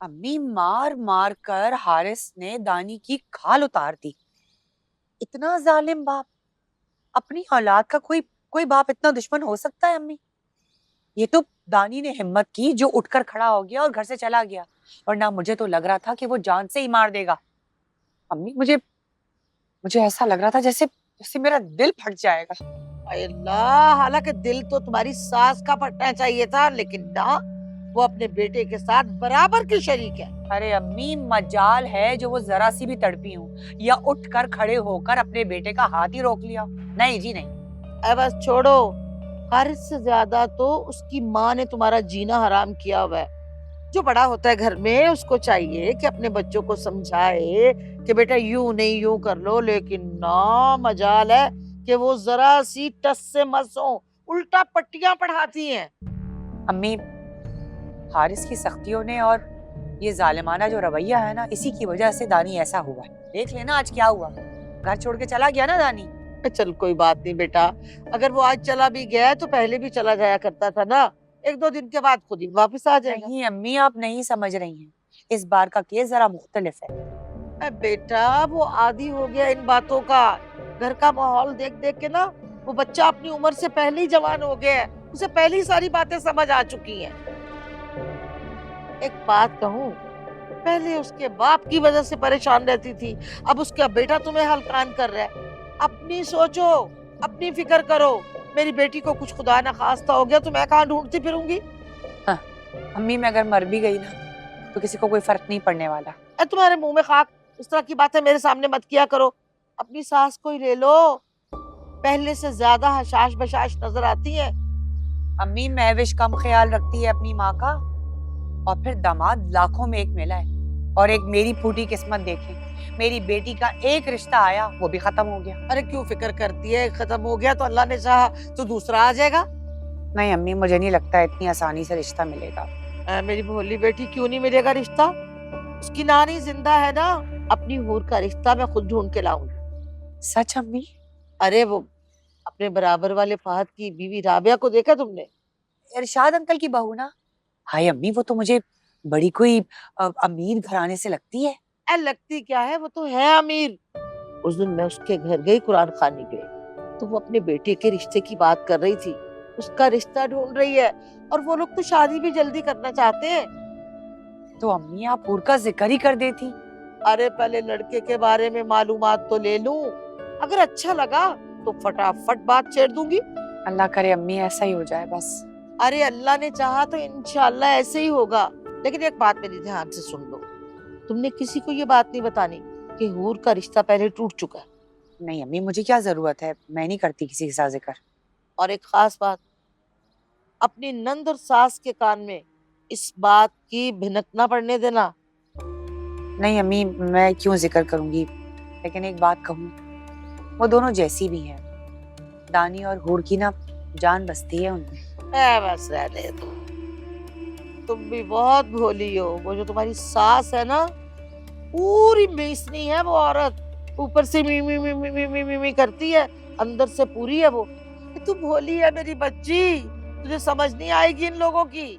امی مار مار کر حارث نے دانی کی کھال اتار دی. اتنا ظالم باپ. اپنی اولاد کا کوئی باپ اتنا دشمن ہو سکتا ہے امی؟ یہ تو دانی نے ہمت کی جو اٹھ کر کھڑا ہو گیا اور گھر سے چلا گیا، ورنہ مجھے تو لگ رہا تھا کہ وہ جان سے ہی مار دے گا. امی مجھے ایسا لگ رہا تھا جیسے میرا دل پھٹ جائے گا. اے اللہ، حالانکہ دل تو تمہاری ساس کا پھٹنا چاہیے تھا، لیکن نہ، وہ اپنے بیٹے کے ساتھ برابر کی شریک ہے. ارے امی مجال ہے جو وہ ذرا سی بھی تڑپی ہوں یا اٹھ کر کھڑے ہو کر اپنے بیٹے کا ہاتھ ہی روک لیا. نہیں جی نہیں. اے بس چھوڑو، حارث سے زیادہ تو اس کی ماں نے تمہارا جینا حرام کیا ہوا ہے. جو بڑا ہوتا ہے گھر میں اس کو چاہیے کہ اپنے بچوں کو سمجھائے کہ بیٹا یوں نہیں یوں کر لو، لیکن نہ، مجال ہے کہ وہ ذرا سی ٹس سے مس ہوں، الٹا پٹیاں پڑھاتی ہیں. امی حارث کی سختیوں نے اور یہ ظالمانہ جو رویہ ہے نا، اسی کی وجہ سے دانی ایسا ہوا ہے. دیکھ لینا آج کیا ہوا. گھر چھوڑ کے چلا گیا نا دانی. چل کوئی بات نہیں بیٹا، اگر وہ آج چلا بھی گیا ہے تو پہلے بھی چلا جایا کرتا تھا نا، 1-2 دن کے بعد خود ہی واپس آ جائے گا. نہیں امی، آپ نہیں سمجھ رہی ہیں. اس بار کا کیس ذرا مختلف ہے. اے بیٹا، وہ عادی ہو گیا ان باتوں کا. گھر کا ماحول دیکھ دیکھ کے نا، وہ بچہ اپنی عمر سے پہلے ہی جوان ہو گیا ہے، اسے پہلے ہی ساری باتیں سمجھ آ چکی ہیں. ایک بات کہوں، پہلے اس کے باپ کی وجہ سے پریشان رہتی تھی، اب اس کا بیٹا تمہیں ہلکان کر رہا ہے. اپنی سوچو، اپنی فکر کرو. میری بیٹی کو کچھ خدا نخواستہ ہو گیا تو میں کہاں ڈھونڈتی پھروں گی؟ ہاں امی، میں اگر مر بھی گئی نا تو کسی کو کوئی فرق نہیں پڑنے والا. اے تمہارے منہ میں خاک، اس طرح کی باتیں میرے سامنے مت کیا کرو. اپنی ساس کو ہی لے لو، پہلے سے زیادہ حشاش بشاش نظر آتی ہے. امی مہوش کم خیال رکھتی ہے اپنی ماں کا، اور پھر داماد لاکھوں میں ایک ملا ہے. اور ایک میری پھوٹی قسمت دیکھیں، میری بیٹی کا ایک رشتہ آیا وہ بھی ختم ہو گیا. ارے کیوں فکر کرتی ہے؟ ختم ہو گیا تو اللہ نے چاہا تو دوسرا آ جائے گا. نہیں امی، مجھے نہیں لگتا اتنی آسانی سے رشتہ ملے گا. میری بھولی بیٹی، کیوں نہیں ملے گا رشتہ؟ اس کی نانی زندہ ہے نا. اپنی حور کا رشتہ میں خود ڈھونڈ کے لاؤں گی. سچ امی؟ ارے وہ اپنے برابر والے فہد کی بیوی رابعہ کو دیکھا تم نے؟ ارشاد انکل کی بہو نا؟ ہائے امی، وہ تو مجھے بڑی کوئی امیر گھرانے سے لگتی ہے. اے لگتی کیا ہے، وہ تو ہے امیر. اس دن میں اس کے گھر گئی، قرآن خوانی گئی، تو وہ اپنے بیٹے کے رشتے کی بات کر رہی تھی. اس کا رشتہ ڈھونڈ رہی ہے، اور وہ لوگ تو شادی بھی جلدی کرنا چاہتے ہیں. تو امی آپ حور کا ذکر ہی کر دیتی. ارے پہلے لڑکے کے بارے میں معلومات تو لے لوں، اگر اچھا لگا تو فٹافٹ بات چھیڑ دوں گی. اللہ کرے امی ایسا ہی ہو جائے بس. ارے اللہ نے چاہا تو انشاءاللہ ایسے ہی ہوگا. لیکن ایک بات میری دھیان سے سن لو، تم نے کسی کو یہ بات نہیں بتانی کہ حور کا رشتہ پہلے ٹوٹ چکا ہے. نہیں امی، مجھے کیا ضرورت ہے، میں نہیں کرتی کسی کے ساتھ ذکر. اور ایک خاص بات، اپنی نند اور ساس کے کان میں اس بات کی بھنک نہ پڑنے دینا. نہیں امی، میں کیوں ذکر کروں گی، لیکن ایک بات کہوں، وہ دونوں جیسی بھی ہیں. دانی اور حور کی نا جان بستی ہے ان میں. بس رہنے دو، تم بھی بہت بھولی ہو. وہ جو تمہاری ساس ہے نا، پوری میسنی ہے وہ عورت. اوپر سے می می می می می می می کرتی ہے، اندر سے پوری ہے وہ. تو بھولی ہے میری بچی، تجھے سمجھ نہیں آئے گی ان لوگوں کی.